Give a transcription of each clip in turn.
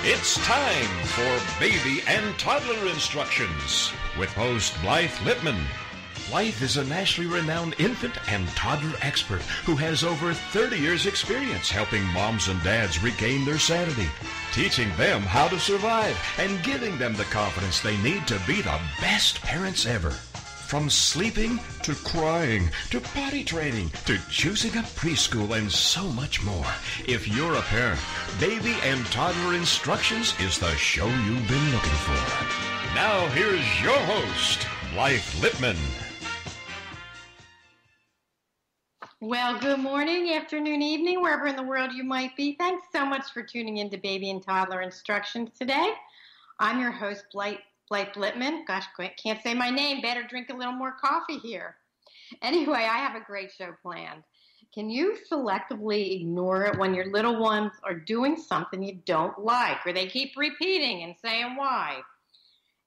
It's time for Baby and Toddler Instructions with host Blythe Lippman. Blythe is a nationally renowned infant and toddler expert who has over 30 years' experience helping moms and dads regain their sanity, teaching them how to survive, and giving them the confidence they need to be the best parents ever. From sleeping to crying to potty training to choosing a preschool and so much more. If you're a parent, Baby and Toddler Instructions is the show you've been looking for. Now here's your host, Blythe Lippman. Well, good morning, afternoon, evening, wherever in the world you might be. Thanks so much for tuning in to Baby and Toddler Instructions today. I'm your host, Blythe Lippman. Gosh, can't say my name. Better drink a little more coffee here. Anyway, I have a great show planned. Can you selectively ignore it when your little ones are doing something you don't like, or they keep repeating and saying why?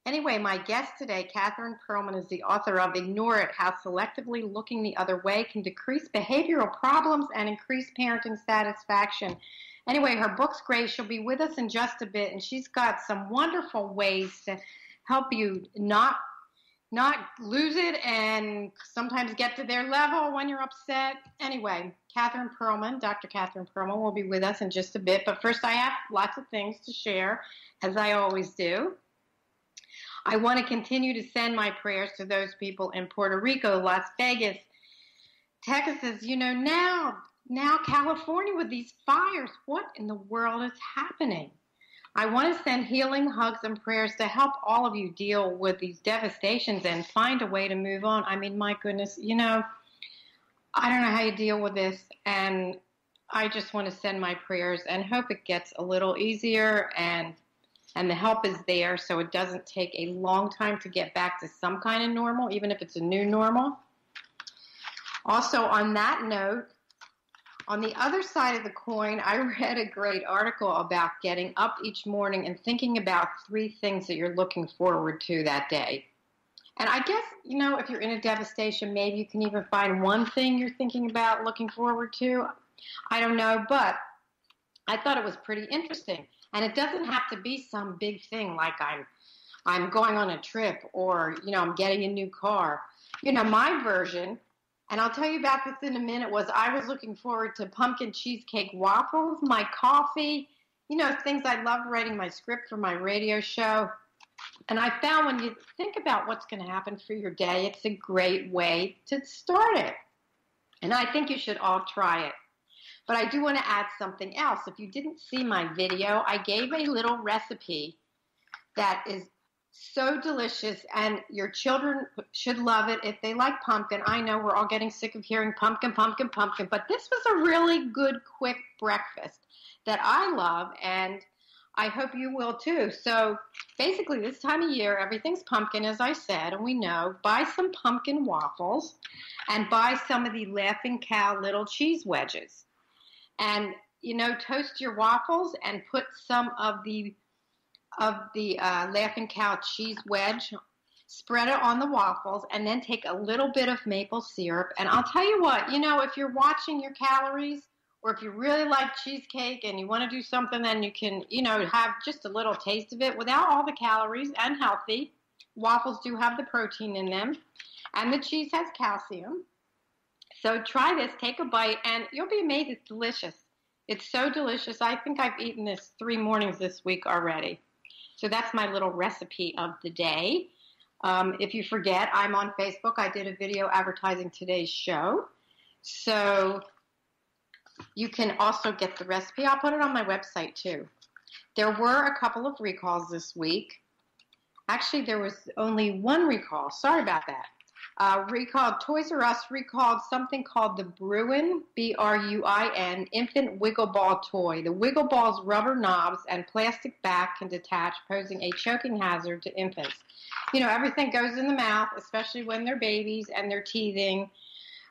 Anyway, my guest today, Catherine Perlman, is the author of Ignore It, How Selectively Looking the Other Way Can Decrease Behavioral Problems and Increase Parenting Satisfaction. Anyway, her book's great. She'll be with us in just a bit, and she's got some wonderful ways to help you not lose it and sometimes get to their level when you're upset. Anyway, Catherine Perlman, Dr. Catherine Perlman, will be with us in just a bit. But first, I have lots of things to share, as I always do. I want to continue to send my prayers to those people in Puerto Rico, Las Vegas, Texas. You know, now California with these fires. What in the world is happening? I want to send healing hugs and prayers to help all of you deal with these devastations and find a way to move on. I mean, my goodness, you know, I don't know how you deal with this, and I just want to send my prayers and hope it gets a little easier and the help is there so it doesn't take a long time to get back to some kind of normal, even if it's a new normal. Also, on that note, on the other side of the coin, I read a great article about getting up each morning and thinking about 3 things that you're looking forward to that day. And I guess, you know, if you're in a devastation, maybe you can even find one thing you're thinking about looking forward to. I don't know, but I thought it was pretty interesting. And it doesn't have to be some big thing like I'm going on a trip or, you know, I'm getting a new car. You know, my version, and I'll tell you about this in a minute, was I was looking forward to pumpkin cheesecake waffles, my coffee, you know, things I loved, writing my script for my radio show. And I found when you think about what's going to happen for your day, it's a great way to start it. And I think you should all try it. But I do want to add something else. If you didn't see my video, I gave a little recipe that is so delicious, and your children should love it if they like pumpkin. I know we're all getting sick of hearing pumpkin, pumpkin, pumpkin, but this was a really good, quick breakfast that I love, and I hope you will too. So basically this time of year, everything's pumpkin, as I said, and we know. Buy some pumpkin waffles and buy some of the Laughing Cow little cheese wedges. And, you know, toast your waffles and put some of the Laughing Cow cheese wedge, spread it on the waffles, and then take a little bit of maple syrup. And I'll tell you what, you know, if you're watching your calories, or if you really like cheesecake and you want to do something, then you can, you know, have just a little taste of it without all the calories and healthy. Waffles do have the protein in them, and the cheese has calcium. So try this, take a bite, and you'll be amazed. It's delicious. It's so delicious. I think I've eaten this 3 mornings this week already. So that's my little recipe of the day. If you forget, I'm on Facebook. I did a video advertising today's show. So you can also get the recipe. I'll put it on my website too. There were a couple of recalls this week. Actually, there was only one recall. Sorry about that. Toys R Us recalled something called the Bruin, Bruin, infant wiggle ball toy. The wiggle ball's rubber knobs and plastic back can detach, posing a choking hazard to infants. You know, everything goes in the mouth, especially when they're babies and they're teething.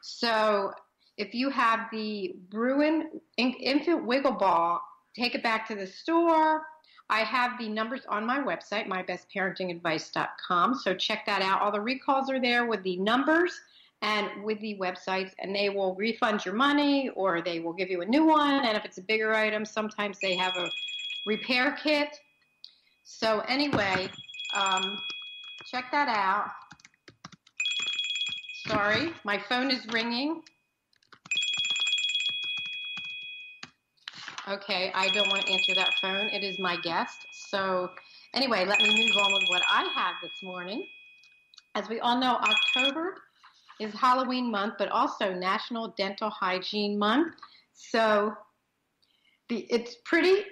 So if you have the Bruin infant wiggle ball, take it back to the store. I have the numbers on my website, mybestparentingadvice.com, so check that out. All the recalls are there with the numbers and with the websites, and they will refund your money or they will give you a new one. And if it's a bigger item, sometimes they have repair kit. So anyway, check that out. Sorry, my phone is ringing. Okay, I don't want to answer that phone. It is my guest. So anyway, let me move on with what I have this morning. As we all know, October is Halloween month, but also National Dental Hygiene Month. So it's pretty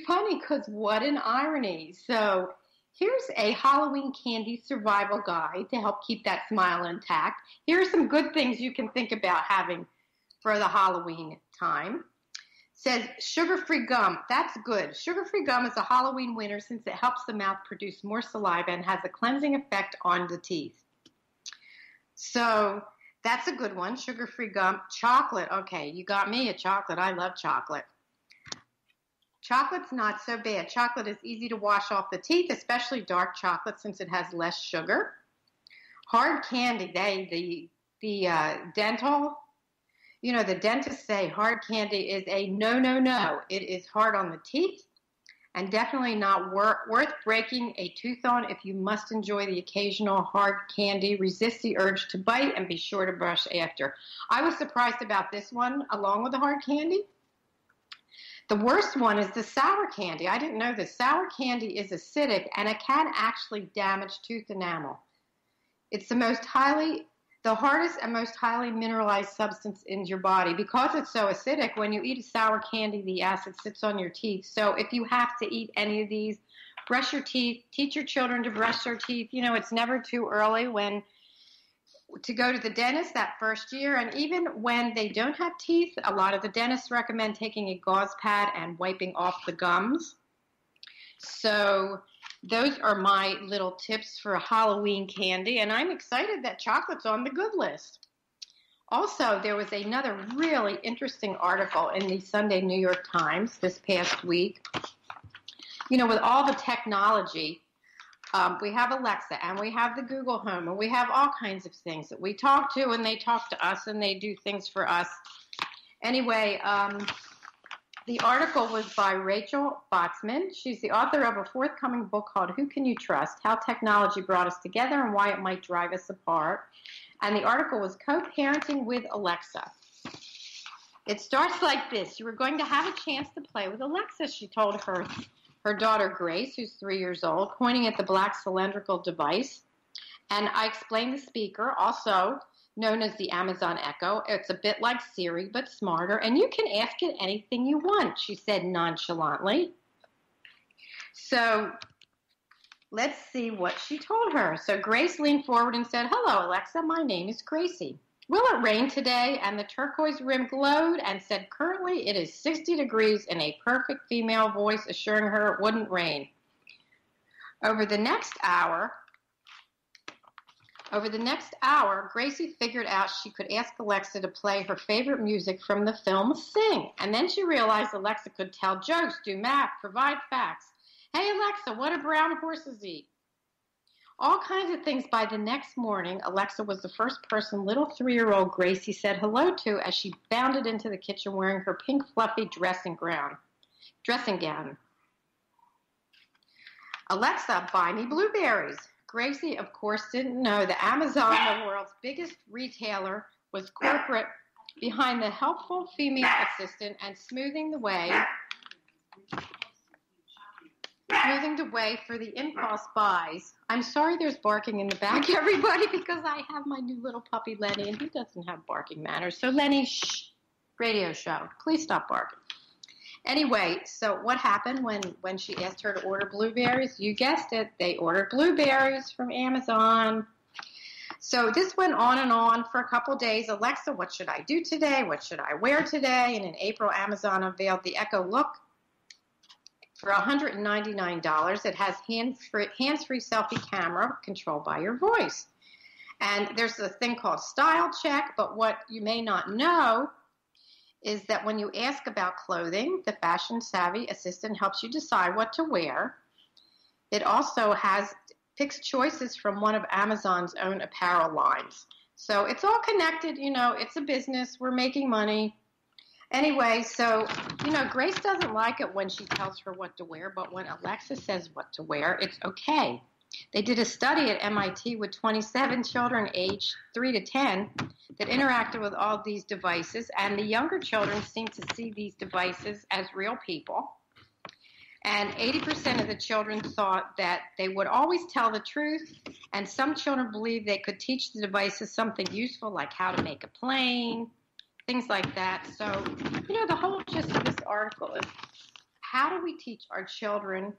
funny because what an irony. So here's a Halloween candy survival guide to help keep that smile intact. Here are some good things you can think about having for the Halloween time. Says sugar-free gum. That's good. Sugar-free gum is a Halloween winner since it helps the mouth produce more saliva and has a cleansing effect on the teeth. So that's a good one. Sugar-free gum. Chocolate. Okay, you got me a chocolate. I love chocolate. Chocolate's not so bad. Chocolate is easy to wash off the teeth, especially dark chocolate since it has less sugar. Hard candy. The dental... You know, the dentists say hard candy is a no. It is hard on the teeth and definitely not worth breaking a tooth on. If you must enjoy the occasional hard candy, resist the urge to bite and be sure to brush after. I was surprised about this one along with the hard candy. The worst one is the sour candy. I didn't know this. Sour candy is acidic and it can actually damage tooth enamel. It's the hardest and most highly mineralized substance in your body. Because it's so acidic, when you eat a sour candy, the acid sits on your teeth. So if you have to eat any of these, brush your teeth, teach your children to brush their teeth. You know, it's never too early to go to the dentist that first year. And even when they don't have teeth, a lot of the dentists recommend taking a gauze pad and wiping off the gums. So those are my little tips for Halloween candy, and I'm excited that chocolate's on the good list. Also, there was another really interesting article in the Sunday New York Times this past week. You know, with all the technology, we have Alexa, and we have the Google Home, and we have all kinds of things that we talk to, and they talk to us, and they do things for us. Anyway, the article was by Rachel Botsman. She's the author of a forthcoming book called Who Can You Trust? How Technology Brought Us Together and Why It Might Drive Us Apart. And the article was Co-Parenting with Alexa. It starts like this. You are going to have a chance to play with Alexa, she told her daughter Grace, who's 3 years old, pointing at the black cylindrical device. And I explained the speaker, also known as the Amazon Echo. It's a bit like Siri, but smarter, and you can ask it anything you want, she said nonchalantly. So let's see what she told her. So Grace leaned forward and said, "Hello, Alexa, my name is Gracie. Will it rain today?" And the turquoise rim glowed and said, "Currently it is 60 degrees," in a perfect female voice assuring her it wouldn't rain. Over the next hour, Gracie figured out she could ask Alexa to play her favorite music from the film Sing. And then she realized Alexa could tell jokes, do math, provide facts. Hey, Alexa, what do brown horses eat? All kinds of things. By the next morning, Alexa was the first person little 3-year-old Gracie said hello to as she bounded into the kitchen wearing her pink fluffy dressing gown. Alexa, buy me blueberries. Gracie, of course, didn't know that Amazon, the world's biggest retailer, was corporate behind the helpful female assistant and smoothing the way for the impulse buys. I'm sorry there's barking in the back, everybody, because I have my new little puppy, Lenny, and he doesn't have barking manners. So, Lenny, shh, radio show. Please stop barking. Anyway, so what happened when she asked her to order blueberries? You guessed it, they ordered blueberries from Amazon. So this went on and on for a couple days. Alexa, what should I do today? What should I wear today? And in April, Amazon unveiled the Echo Look for $199. It has hands-free selfie camera controlled by your voice. And there's a thing called Style Check, but what you may not know is that when you ask about clothing, the fashion-savvy assistant helps you decide what to wear. It also picks choices from one of Amazon's own apparel lines. So it's all connected, you know, it's a business, we're making money. Anyway, so, Grace doesn't like it when she tells her what to wear, but when Alexa says what to wear, it's okay. They did a study at MIT with 27 children aged 3 to 10 that interacted with all these devices, and the younger children seemed to see these devices as real people. And 80% of the children thought that they would always tell the truth, and some children believed they could teach the devices something useful, like how to make a plane, things like that. So, the whole gist of this article is, how do we teach our children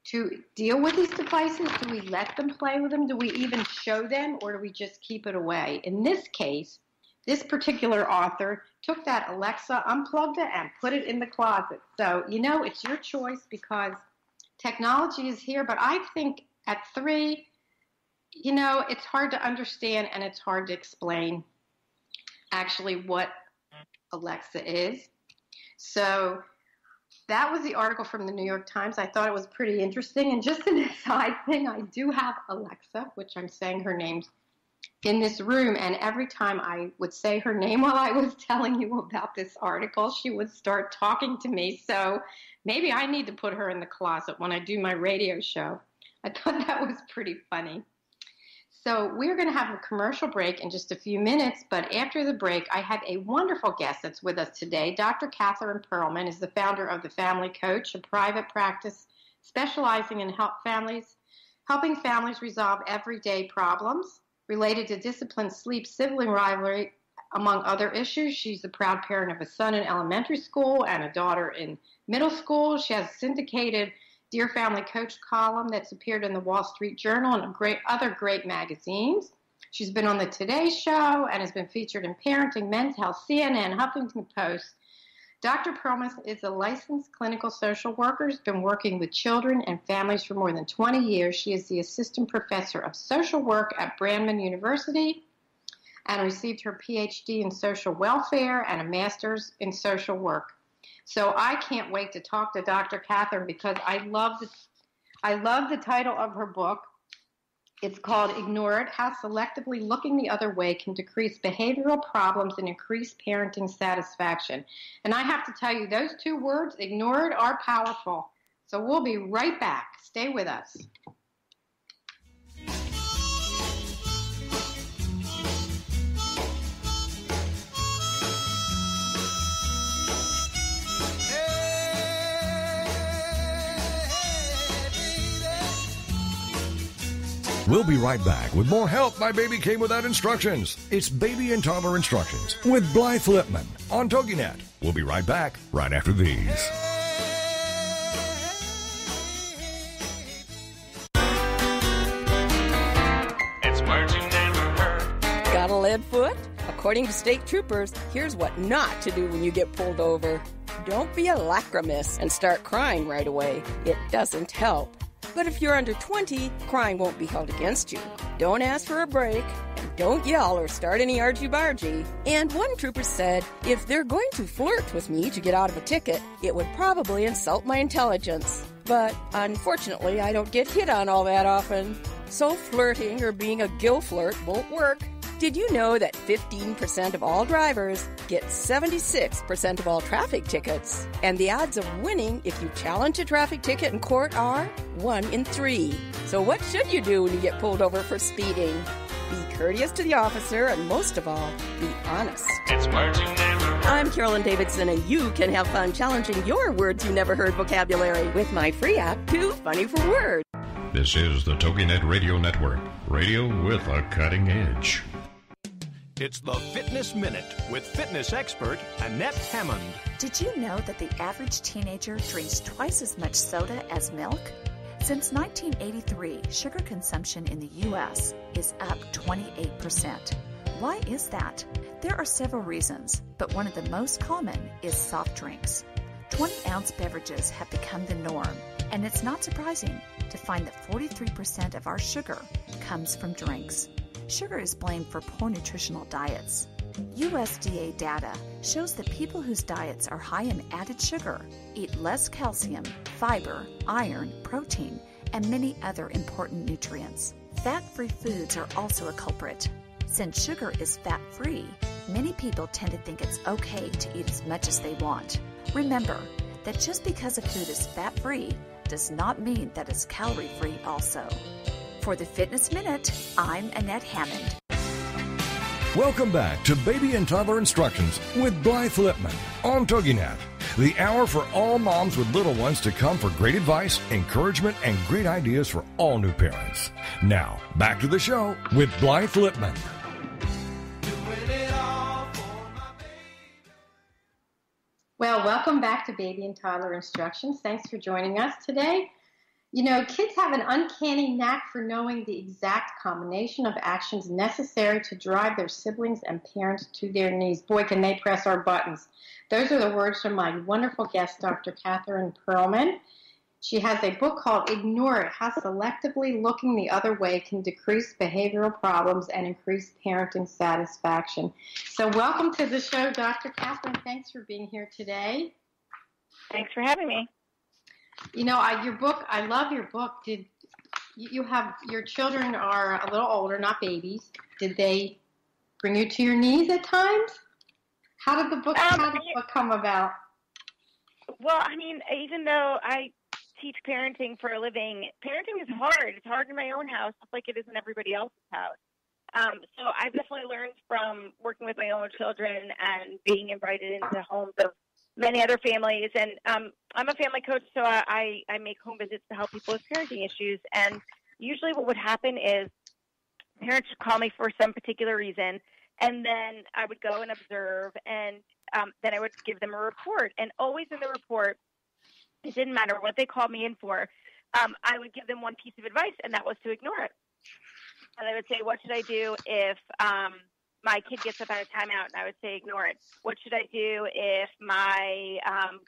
to deal with these devices? Do we let them play with them? Do we even show them, or do we just keep it away? In this case, this particular author took that Alexa, unplugged it, and put it in the closet. So, it's your choice, because technology is here. But I think at 3, it's hard to understand and it's hard to explain actually what Alexa is. So that was the article from the New York Times. I thought it was pretty interesting. And just an aside thing, I do have Alexa, which I'm saying her name's in this room, and every time I would say her name while I was telling you about this article, she would start talking to me. So maybe I need to put her in the closet when I do my radio show. I thought that was pretty funny. So we're going to have a commercial break in just a few minutes, but after the break, I have a wonderful guest that's with us today. Dr. Catherine Perlman is the founder of The Family Coach, a private practice specializing in helping families resolve everyday problems related to discipline, sleep, sibling rivalry, among other issues. She's a proud parent of a son in elementary school and a daughter in middle school. She has a syndicated Dear Family Coach column that's appeared in the Wall Street Journal and other great magazines. She's been on the Today Show and has been featured in Parenting, Men's Health, CNN, Huffington Post. Dr. Perlman is a licensed clinical social worker, has been working with children and families for more than 20 years. She is the assistant professor of social work at Brandman University and received her PhD in social welfare and a master's in social work. So I can't wait to talk to Dr. Catherine, because I love the title of her book. It's called Ignore It, How Selectively Looking the Other Way Can Decrease Behavioral Problems and Increase Parenting Satisfaction. And I have to tell you, those 2 words, ignore it, are powerful. So we'll be right back. Stay with us. We'll be right back with more Help My Baby Came Without Instructions. It's Baby and Toddler Instructions with Blythe Lipman on TogiNet. We'll be right back right after these. It's words you never heard. Got a lead foot? According to state troopers, here's what not to do when you get pulled over. Don't be a lachrymous and start crying right away. It doesn't help. But if you're under 20, crying won't be held against you. Don't ask for a break, and don't yell or start any argy-bargy. And one trooper said, if they're going to flirt with me to get out of a ticket, it would probably insult my intelligence. But unfortunately, I don't get hit on all that often. So flirting or being a gill flirt won't work. Did you know that 15% of all drivers get 76% of all traffic tickets? And the odds of winning if you challenge a traffic ticket in court are 1 in 3. So what should you do when you get pulled over for speeding? Be courteous to the officer, and most of all, be honest. It's words you never heard. I'm Carolyn Davidson, and you can have fun challenging your words you never heard vocabulary with my free app, Too Funny for Words. This is the TogiNet Radio Network, radio with a cutting edge. It's the Fitness Minute with fitness expert Annette Hammond. Did you know that the average teenager drinks twice as much soda as milk? Since 1983, sugar consumption in the U.S. is up 28%. Why is that? There are several reasons, but one of the most common is soft drinks. 20-ounce beverages have become the norm, and it's not surprising to find that 43% of our sugar comes from drinks. Sugar is blamed for poor nutritional diets. USDA data shows that people whose diets are high in added sugar eat less calcium, fiber, iron, protein, and many other important nutrients. Fat-free foods are also a culprit. Since sugar is fat-free, Many people tend to think it's okay to eat as much as they want. Remember that just because a food is fat-free does not mean that it's calorie-free also. For the Fitness Minute, I'm Annette Hammond. Welcome back to Baby and Toddler Instructions with Blythe Lipman on TogiNet, the hour for all moms with little ones to come for great advice, encouragement, and great ideas for all new parents. Now, back to the show with Blythe Lipman. Well, welcome back to Baby and Toddler Instructions. Thanks for joining us today. You know, kids have an uncanny knack for knowing the exact combination of actions necessary to drive their siblings and parents to their knees. Boy, can they press our buttons. Those are the words from my wonderful guest, Dr. Catherine Perlman. She has a book called Ignore It, How Selectively Looking the Other Way Can Decrease Behavioral Problems and Increase Parenting Satisfaction. So welcome to the show, Dr. Catherine. Thanks for being here today. Thanks for having me. You know, your book, I love your book. Did you have, your children are a little older, not babies. Did they bring you to your knees at times? How did the book come about? Well, I mean, even though I teach parenting for a living, parenting is hard. It's hard in my own house, just like it is in everybody else's house. So I've definitely learned from working with my own children and being invited into homes of many other families. And I'm a family coach, so I make home visits to help people with parenting issues. And usually what would happen is parents would call me for some particular reason, and then I would go and observe, and then I would give them a report. And always in the report, it didn't matter what they called me in for, I would give them one piece of advice, and that was to ignore it. And I would say, what should I do if my kid gets up out of timeout? And I would say, ignore it. What should I do if my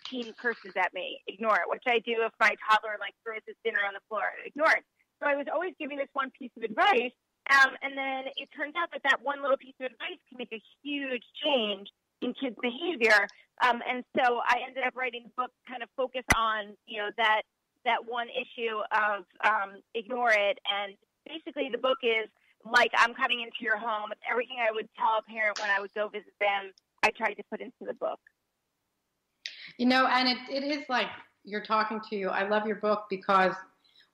teen curses at me? Ignore it. What should I do if my toddler throws his dinner on the floor? Ignore it. So I was always giving this one piece of advice, and then it turns out that one little piece of advice can make a huge change in kids' behavior. And so I ended up writing a book kind of focused on, that one issue of ignore it. And basically the book is like I'm coming into your home. Everything I would tell a parent when I would go visit them, I tried to put into the book. You know, and it is like you're talking to you. I love your book because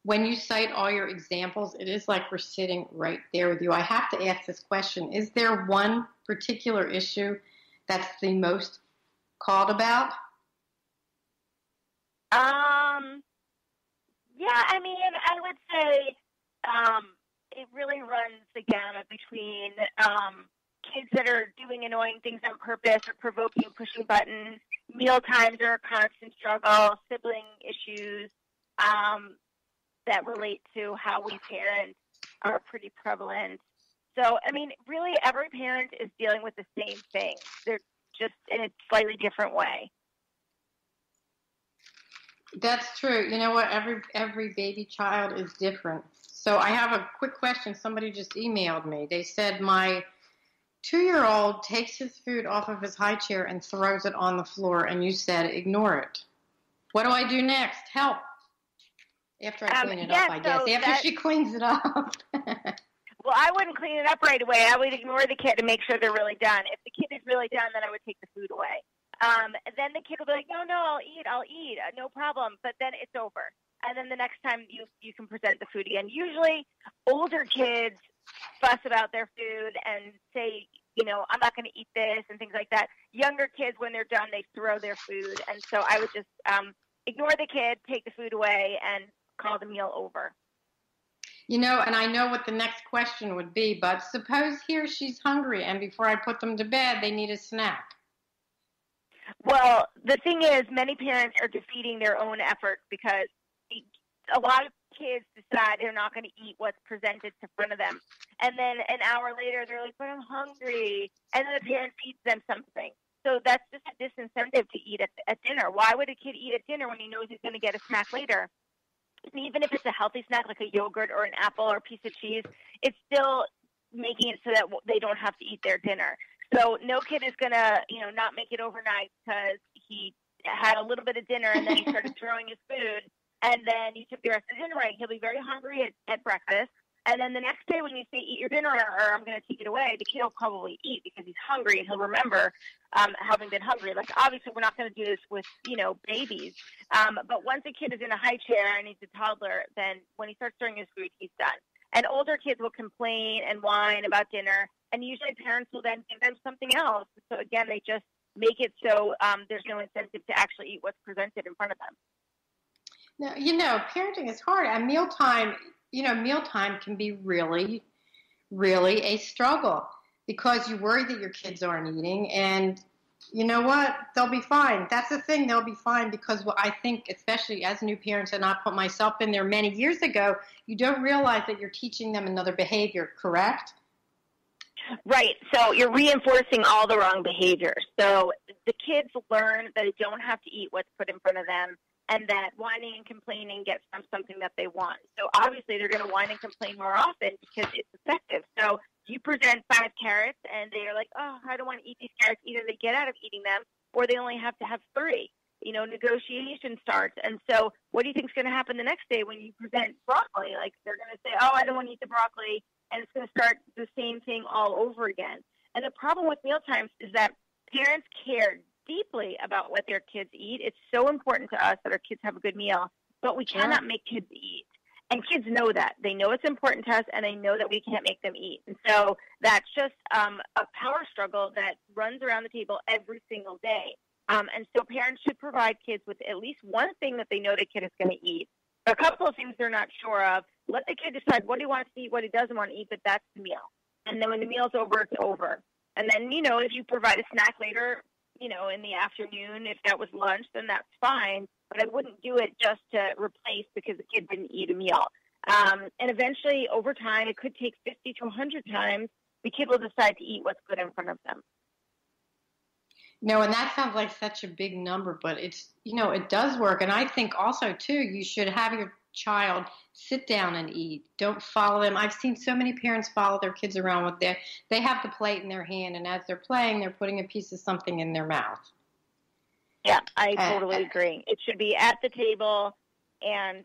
when you cite all your examples, it is like we're sitting right there with you. I have to ask this question. Is there one particular issue that's the most called about? Yeah, I mean, I would say it really runs the gamut between kids that are doing annoying things on purpose or provoking and pushing buttons. Meal times are a constant struggle. Sibling issues that relate to how we parent are pretty prevalent. So, I mean, really every parent is dealing with the same thing. They're just in a slightly different way. That's true. You know what? Every baby child is different. So I have a quick question. Somebody just emailed me. They said my 2-year-old takes his food off of his high chair and throws it on the floor, and you said ignore it. What do I do next? Help. After I clean it up, I guess. After she cleans it up. Well, I wouldn't clean it up right away. I would ignore the kid and make sure they're really done. If the kid is really done, then I would take the food away. Then the kid will be like, no, I'll eat, no problem. But then it's over. And then the next time you can present the food again. Usually older kids fuss about their food and say, I'm not going to eat this and things like that. Younger kids, when they're done, they throw their food. And so I would just ignore the kid, take the food away, and call the meal over. And I know what the next question would be, but suppose he or she's hungry and before I put them to bed, they need a snack. Well, the thing is, many parents are defeating their own efforts because a lot of kids decide they're not going to eat what's presented in front of them. And then an hour later, they're like, but I'm hungry. And then the parent feeds them something. So that's just a disincentive to eat at dinner. Why would a kid eat at dinner when he knows he's going to get a snack later? And even if it's a healthy snack like a yogurt or an apple or a piece of cheese, it's still making it so that they don't have to eat their dinner. So no kid is going to, not make it overnight because he had a little bit of dinner and then he started throwing his food. And then you took the rest of the dinner away. He'll be very hungry at breakfast. And then the next day when you say, eat your dinner, or I'm going to take it away, the kid will probably eat because he's hungry, and he'll remember having been hungry. Like, obviously, we're not going to do this with, babies. But once a kid is in a high chair and he's a toddler, then when he starts throwing his food, he's done. And older kids will complain and whine about dinner, and usually parents will then give them something else. So, again, they just make it so there's no incentive to actually eat what's presented in front of them. Now, parenting is hard. And mealtime can be really, really a struggle because you worry that your kids aren't eating. And you know what? They'll be fine. That's the thing. They'll be fine because I think, especially as new parents, and I put myself in there many years ago, you don't realize that you're teaching them another behavior, correct? Right. So you're reinforcing all the wrong behaviors. So the kids learn that they don't have to eat what's put in front of them, and that whining and complaining gets them something that they want. So obviously they're going to whine and complain more often because it's effective. So you present 5 carrots, and they're like, oh, I don't want to eat these carrots. Either they get out of eating them, or they only have to have 3. Negotiation starts. And so what do you think is going to happen the next day when you present broccoli? Like, they're going to say, oh, I don't want to eat the broccoli, and it's going to start the same thing all over again. And the problem with mealtimes is that parents care deeply about what their kids eat. It's so important to us that our kids have a good meal, but we cannot make kids eat. And kids know that. They know it's important to us, and they know that we can't make them eat. And so that's just a power struggle that runs around the table every single day. And so parents should provide kids with at least one thing that they know the kid is going to eat. A couple of things they're not sure of. Let the kid decide what he wants to eat, what he doesn't want to eat, but that's the meal. And then when the meal's over, it's over. And then, if you provide a snack later, in the afternoon, if that was lunch, then that's fine. But I wouldn't do it just to replace because the kid didn't eat a meal. And eventually, over time, it could take 50 to 100 times, the kid will decide to eat what's put in front of them. No, and that sounds like such a big number, but it's, it does work. And I think also, too, you should have your child sit down and eat. Don't follow them. I've seen so many parents follow their kids around with they have the plate in their hand, and as they're playing, they're putting a piece of something in their mouth. Yeah, I totally agree. It should be at the table, and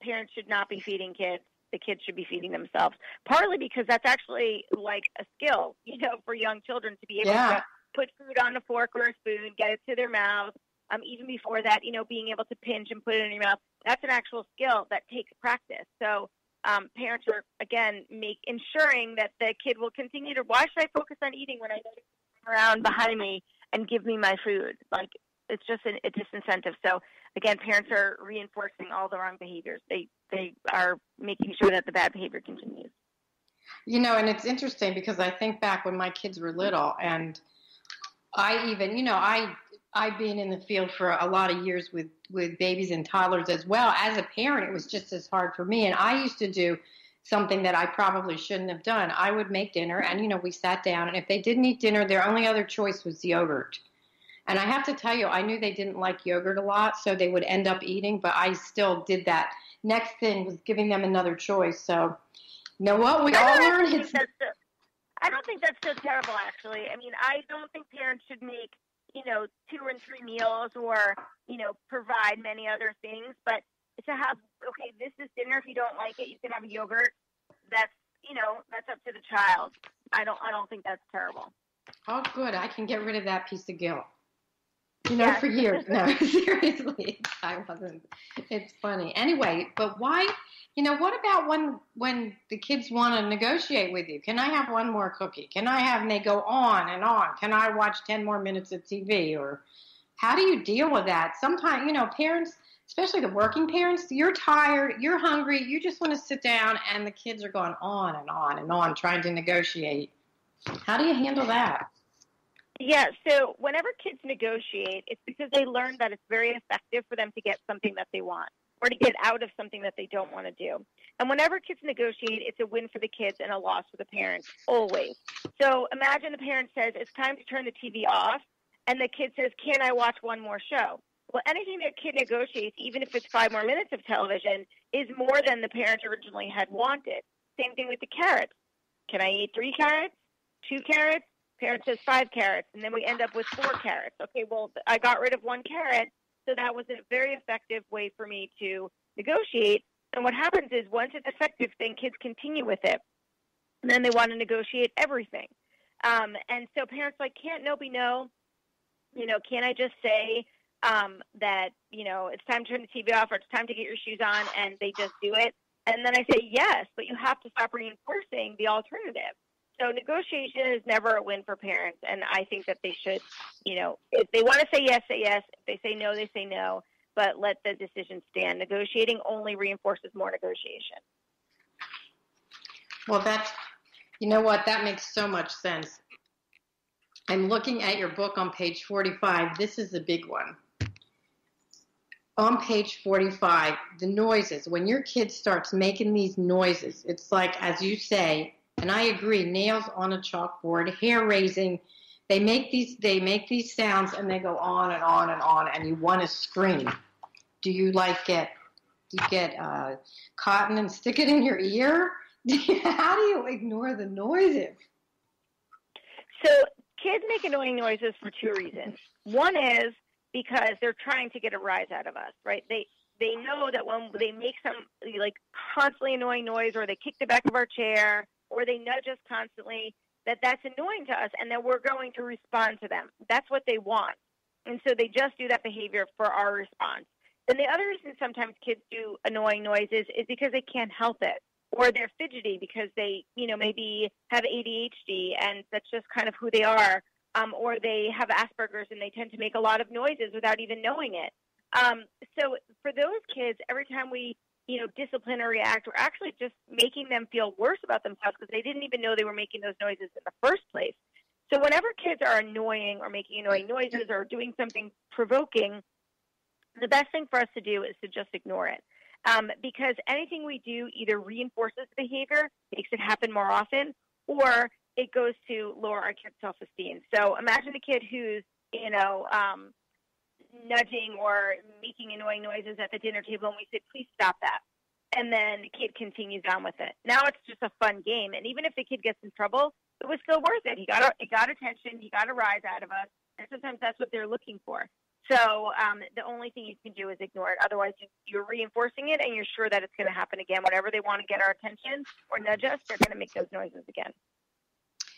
parents should not be feeding kids. The kids should be feeding themselves, partly because that's actually like a skill, for young children to be able to put food on a fork or a spoon, get it to their mouth. Even before that, being able to pinch and put it in your mouth, that's an actual skill that takes practice. So parents are, again, ensuring that the kid will continue to, why should I focus on eating when I know to come around behind me and give me my food? Like, it's just a disincentive. So, again, parents are reinforcing all the wrong behaviors. They are making sure that the bad behavior continues. And it's interesting because I think back when my kids were little, and I even, I've been in the field for a lot of years with babies and toddlers as well. As a parent, it was just as hard for me. And I used to do something that I probably shouldn't have done. I would make dinner, and, we sat down. And if they didn't eat dinner, their only other choice was yogurt. And I have to tell you, I knew they didn't like yogurt a lot, so they would end up eating. But I still did that. Next thing was giving them another choice. So, you know what? We all learn. I don't think that's so terrible, actually. I mean, I don't think parents should make 2 and 3 meals or, provide many other things. But to have, okay, this is dinner. If you don't like it, you can have yogurt. That's, that's up to the child. I don't think that's terrible. Oh, good. I can get rid of that piece of guilt. For years. No, seriously, I wasn't. It's funny. Anyway, but why, what about when the kids want to negotiate with you? Can I have one more cookie? Can I have, and they go on and on. Can I watch 10 more minutes of TV? Or how do you deal with that? Sometimes, parents, especially the working parents, you're tired, you're hungry, you just want to sit down, and the kids are going on and on and on trying to negotiate. How do you handle that? Yeah, so whenever kids negotiate, it's because they learn that it's very effective for them to get something that they want or to get out of something that they don't want to do. And whenever kids negotiate, it's a win for the kids and a loss for the parents, always. So imagine the parent says, it's time to turn the TV off, and the kid says, can I watch one more show? Well, anything that kid negotiates, even if it's 5 more minutes of television, is more than the parent originally had wanted. Same thing with the carrots. Can I eat 3 carrots, 2 carrots? Parent says 5 carrots, and then we end up with 4 carrots. Okay, well, I got rid of 1 carrot, so that was a very effective way for me to negotiate. And what happens is once it's effective, then kids continue with it. And then they want to negotiate everything. And so parents like, can't no be no? Can't I just say that, it's time to turn the TV off or it's time to get your shoes on, and they just do it? And then I say, yes, but you have to stop reinforcing the alternative. So negotiation is never a win for parents. And I think that they should, if they want to say yes, say yes. If they say no, they say no. But let the decision stand. Negotiating only reinforces more negotiation. Well, that makes so much sense. I'm looking at your book on page 45. This is the big one. On page 45, the noises. When your kid starts making these noises, it's like, as you say, and I agree, nails on a chalkboard, hair raising. They make these sounds, and they go on and on and on, and you want to scream. Do you get cotton and stick it in your ear? How do you ignore the noises? So kids make annoying noises for two reasons. One is because they're trying to get a rise out of us, right? They know that when they make some constantly annoying noise, or they kick the back of our chair, or they nudge us constantly, that's annoying to us, and that we're going to respond to them. That's what they want. And so they just do that behavior for our response. And the other reason sometimes kids do annoying noises is because they can't help it, or they're fidgety because they, maybe have ADHD and that's just kind of who they are, or they have Asperger's and they tend to make a lot of noises without even knowing it. So for those kids, every time we, discipline or react, we're actually just making them feel worse about themselves because they didn't even know they were making those noises in the first place. So whenever kids are annoying or making annoying noises or doing something provoking, the best thing for us to do is to just ignore it. Because anything we do either reinforces the behavior, makes it happen more often, or it goes to lower our kid's self-esteem. So imagine a kid who's, nudging or making annoying noises at the dinner table, and we say, please stop that. And then the kid continues on with it. Now it's just a fun game. And even if the kid gets in trouble, it was still worth it. He got attention. He got a rise out of us. And sometimes that's what they're looking for. So the only thing you can do is ignore it. Otherwise, you're reinforcing it, and you're sure that it's going to happen again. Whenever they want to get our attention or nudge us, they're going to make those noises again.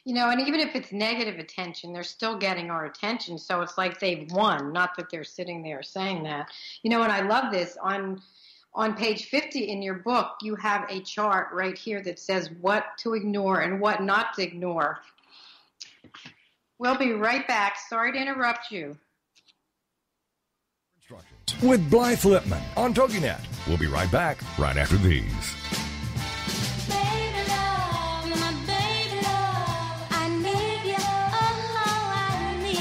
And even if it's negative attention, they're still getting our attention. So it's like they've won, not that they're sitting there saying that. And I love this. On page 50 in your book, you have a chart right here that says what to ignore and what not to ignore. We'll be right back. Sorry to interrupt you. With Blythe Lipman on TogiNet. We'll be right back right after these. Baby love, my baby love, I need you, oh, I need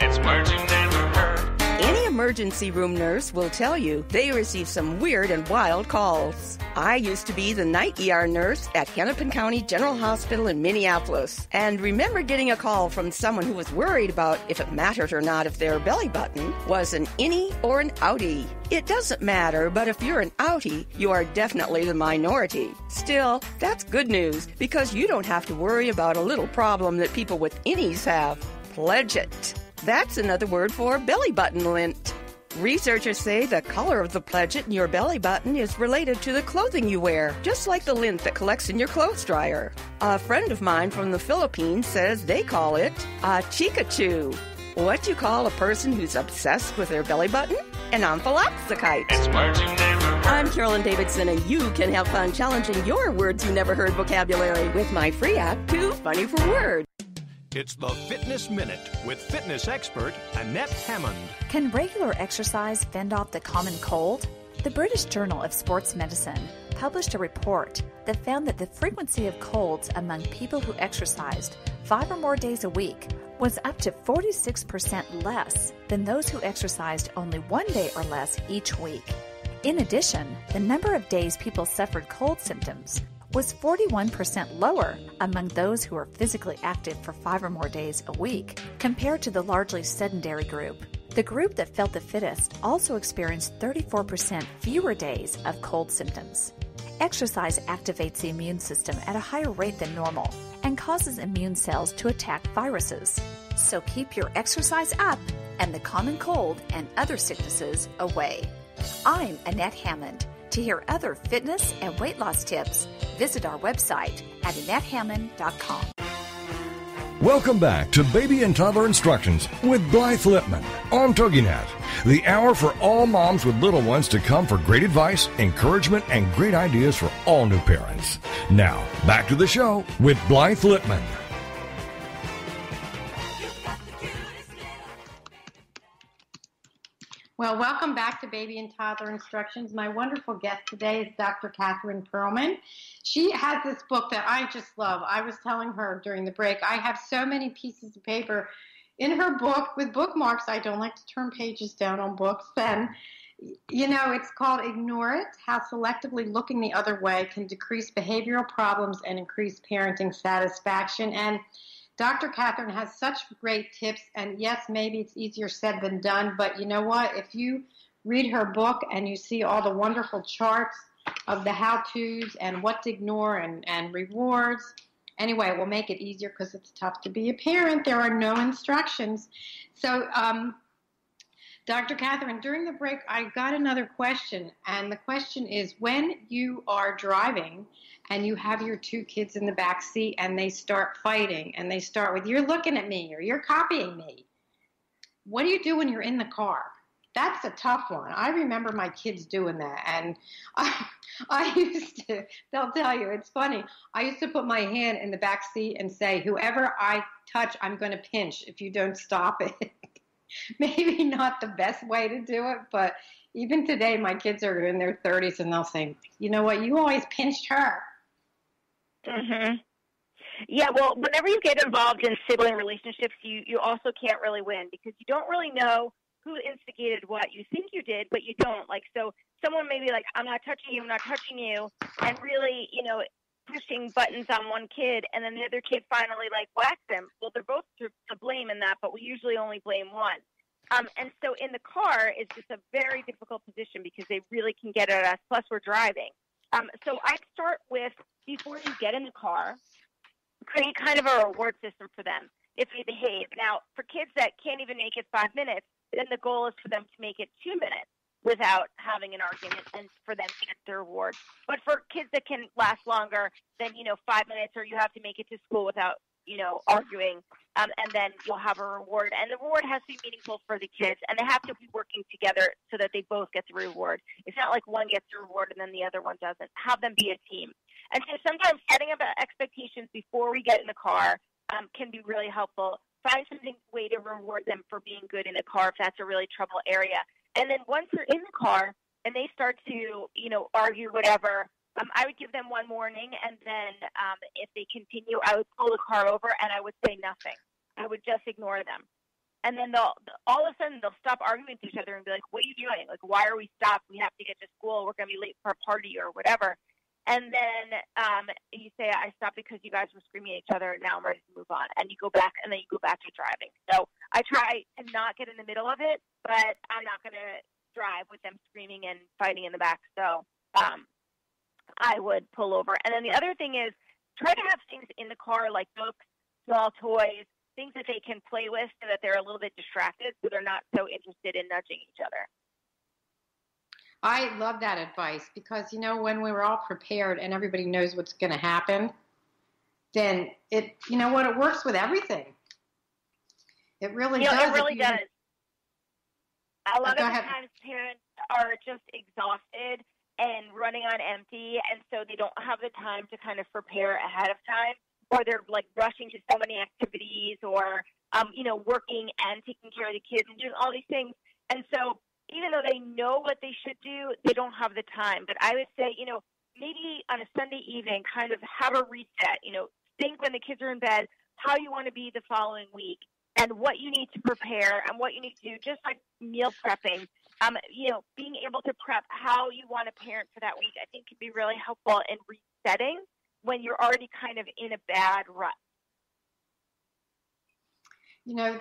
you. It's Marching Never Hurt. Any emergency room nurse will tell you they receive some weird and wild calls. I used to be the night ER nurse at Hennepin County General Hospital in Minneapolis, and remember getting a call from someone who was worried about if it mattered or not if their belly button was an innie or an outie. It doesn't matter, but if you're an outie, you are definitely the minority. Still, that's good news, because you don't have to worry about a little problem that people with innies have. Pledge it. That's another word for belly button lint. Researchers say the color of the pledget in your belly button is related to the clothing you wear, just like the lint that collects in your clothes dryer. A friend of mine from the Philippines says they call it a chikachu. What you call a person who's obsessed with their belly button? An amphiloxicite. It's Marching Never Hurt. I'm Carolyn Davidson, and you can have fun challenging your words you never heard vocabulary with my free app, Too Funny for Words. It's the Fitness Minute with fitness expert Annette Hammond. Can regular exercise fend off the common cold? The British Journal of Sports Medicine published a report that found that the frequency of colds among people who exercised 5 or more days a week was up to 46% less than those who exercised only 1 day or less each week. In addition, the number of days people suffered cold symptoms was 41% lower among those who were physically active for 5 or more days a week compared to the largely sedentary group. The group that felt the fittest also experienced 34% fewer days of cold symptoms. Exercise activates the immune system at a higher rate than normal and causes immune cells to attack viruses. So keep your exercise up and the common cold and other sicknesses away. I'm Annette Hammond. To hear other fitness and weight loss tips, visit our website at AnnetteHammond.com. Welcome back to Baby and Toddler Instructions with Blythe Lipman on TogiNet, the hour for all moms with little ones to come for great advice, encouragement, and great ideas for all new parents. Now, back to the show with Blythe Lipman. Well, welcome back to Baby and Toddler Instructions. My wonderful guest today is Dr. Catherine Perlman. She has this book that I just love. I was telling her during the break, I have so many pieces of paper in her book with bookmarks. I don't like to turn pages down on books. And, you know, it's called Ignore It, How Selectively Looking the Other Way Can Decrease Behavioral Problems and Increase Parenting Satisfaction. And Dr. Catherine has such great tips, and yes, maybe it's easier said than done, but you know what? If you read her book and you see all the wonderful charts of the how-tos and what to ignore and rewards, anyway, it will make it easier because it's tough to be a parent. There are no instructions. So, Dr. Catherine, during the break, I got another question, and the question is, when you are driving and you have your two kids in the back seat and they start fighting and they start with, you're looking at me or you're copying me, what do you do when you're in the car? That's a tough one. I remember my kids doing that, and I used to, they'll tell you, it's funny, I used to put my hand in the back seat and say, whoever I touch, I'm going to pinch if you don't stop it. Maybe not the best way to do it, but even today, my kids are in their 30s, and they'll say, you know what, you always pinched her. Mm-hmm. Yeah, well, whenever you get involved in sibling relationships, you also can't really win because you don't really know who instigated what. You think you did, but you don't. Like, so someone may be like, I'm not touching you, and really, you know, pushing buttons on one kid, and then the other kid finally, like, whacks them. Well, they're both to blame in that, but we usually only blame one. And so in the car, it's just a very difficult position because they really can get at us, plus we're driving. So I'd start with, before you get in the car, create kind of a reward system for them if they behave. Now, for kids that can't even make it 5 minutes, then the goal is for them to make it 2 minutes without having an argument and for them to get the reward. But for kids that can last longer than, 5 minutes, or you have to make it to school without, arguing, and then you'll have a reward. And the reward has to be meaningful for the kids, and they have to be working together so that they both get the reward. It's not like one gets the reward and then the other one doesn't. Have them be a team. And so sometimes setting up expectations before we get in the car can be really helpful. Find something way to reward them for being good in the car if that's a really trouble area. And then once they're in the car and they start to, argue, whatever, I would give them one warning, and then if they continue, I would pull the car over and I would say nothing. I would just ignore them. And then all of a sudden they'll stop arguing with each other and be like, what are you doing? Like, why are we stopped? We have to get to school. We're going to be late for a party or whatever. And then you say, I stopped because you guys were screaming at each other, and now I'm ready to move on. And you go back, and then you go back to driving. So I try to not get in the middle of it, but I'm not going to drive with them screaming and fighting in the back. So I would pull over. And then the other thing is try to have things in the car like books, small toys, things that they can play with so that they're a little bit distracted so they're not so interested in nudging each other. I love that advice because, when we're all prepared and everybody knows what's going to happen, then it works with everything. It really does. It really does. A lot of the times parents are just exhausted and running on empty, and so they don't have the time to kind of prepare ahead of time, or they're like rushing to so many activities or, working and taking care of the kids and doing all these things. And so even though they know what they should do, they don't have the time. But I would say, maybe on a Sunday evening, kind of have a reset, think when the kids are in bed, how you want to be the following week and what you need to prepare and what you need to do, just like meal prepping. Being able to prep how you want to parent for that week, I think can be really helpful in resetting when you're already kind of in a bad rut.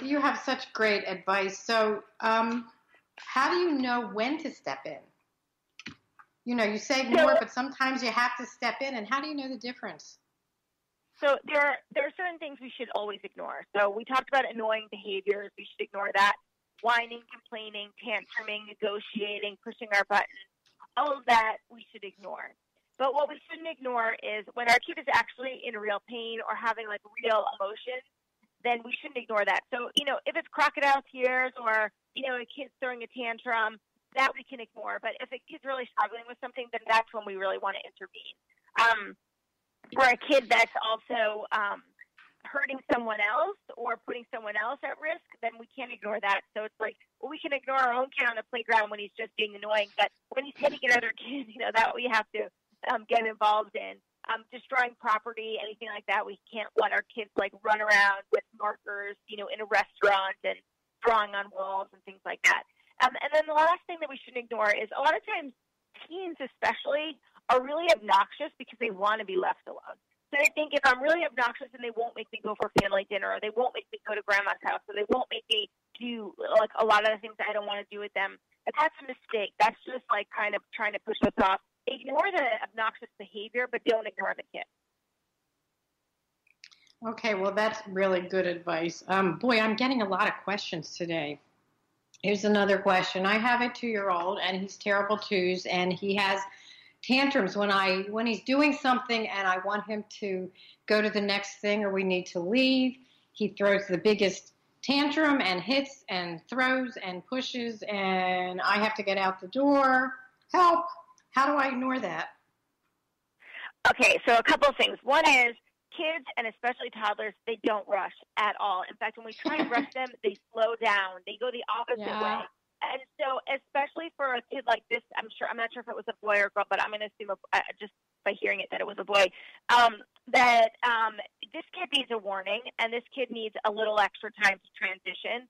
You have such great advice. So how do you know when to step in? You say ignore, but sometimes you have to step in. And how do you know the difference? So there are certain things we should always ignore. So we talked about annoying behaviors. We should ignore that. whining, complaining, tantruming, negotiating, pushing our buttons, all of that we should ignore. But what we shouldn't ignore is when our kid is actually in real pain or having like real emotions, then we shouldn't ignore that. So, if it's crocodile tears or, a kid's throwing a tantrum, that we can ignore. But if a kid's really struggling with something, then that's when we really want to intervene. For a kid that's also hurting someone else or putting someone else at risk, then we can't ignore that. So it's like, we can ignore our own kid on the playground when he's just being annoying, but when he's hitting another kid, that we have to get involved in. Destroying property, anything like that, we can't let our kids like run around with markers, in a restaurant and drawing on walls and things like that. And then the last thing that we shouldn't ignore is a lot of times teens especially are really obnoxious because they want to be left alone. So I think if I'm really obnoxious and they won't make me go for family dinner, or they won't make me go to grandma's house, or they won't make me do like a lot of the things that I don't want to do with them, that's a mistake. That's just like kind of trying to push us off. Ignore the obnoxious behavior, but don't ignore the kid. Okay, well, that's really good advice. Boy, I'm getting a lot of questions today. Here's another question. I have a 2-year-old, and he's terrible twos, and he has tantrums when he's doing something and I want him to go to the next thing or we need to leave. He throws the biggest tantrum and hits and throws and pushes, and I have to get out the door. Help! How do I ignore that? Okay, so a couple of things. One is kids, and especially toddlers, they don't rush at all. In fact, when we try and rush them, they slow down. They go the opposite way. And so especially for a kid like this, I'm not sure if it was a boy or a girl, but I'm going to assume just by hearing it that it was a boy, that this kid needs a warning, and this kid needs a little extra time to transition.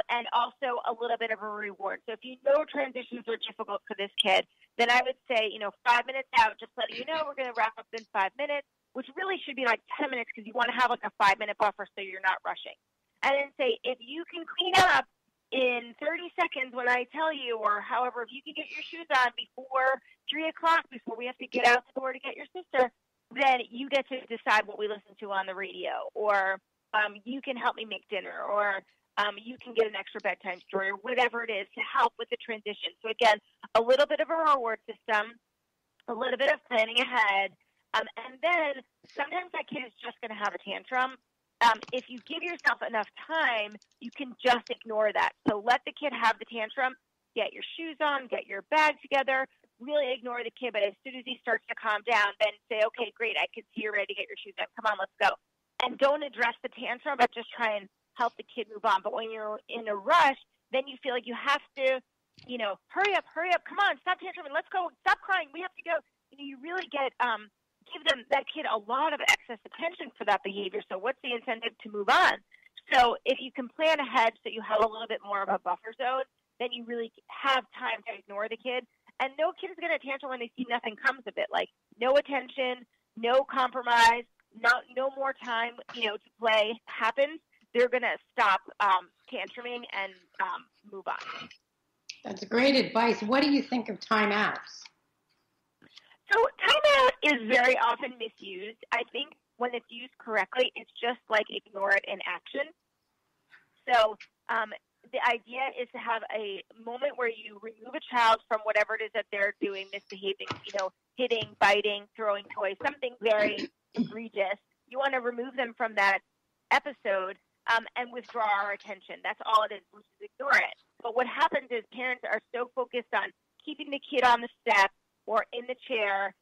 And also a little bit of a reward. So if you know transitions are difficult for this kid, then I would say, 5 minutes out, just letting you know we're going to wrap up in 5 minutes, which really should be like 10 minutes because you want to have like a 5-minute buffer so you're not rushing. And then say, if you can clean up in 30 seconds when I tell you, or however, if you can get your shoes on before 3 o'clock, before we have to get out the door to get your sister, then you get to decide what we listen to on the radio, or you can help me make dinner, or you can get an extra bedtime story, or whatever it is to help with the transition. So again, a little bit of a reward system, a little bit of planning ahead, and then sometimes that kid is just going to have a tantrum. If you give yourself enough time, you can just ignore that. So let the kid have the tantrum, get your shoes on, get your bag together, really ignore the kid. But as soon as he starts to calm down, then say, okay, great, I can see you're ready to get your shoes on. Come on, let's go. And don't address the tantrum, but just try and help the kid move on. But when you're in a rush, then you feel like you have to, hurry up, come on, stop tantruming, let's go, stop crying, we have to go. You really give that kid a lot of excess attention for that behavior. So what's the incentive to move on? So if you can plan ahead so you have a little bit more of a buffer zone, then you really have time to ignore the kid. And no kid is going to tantrum when they see nothing comes of it. Like no attention, no compromise, no more time, to play happens. They're going to stop tantruming and move on. That's great advice. What do you think of timeouts? So timeout is very often misused. I think when it's used correctly, it's just like ignore it in action. So the idea is to have a moment where you remove a child from whatever it is that they're doing, misbehaving, hitting, biting, throwing toys, something very egregious. You want to remove them from that episode and withdraw our attention. That's all it is, which is ignore it. But what happens is parents are so focused on keeping the kid on the step or in the chair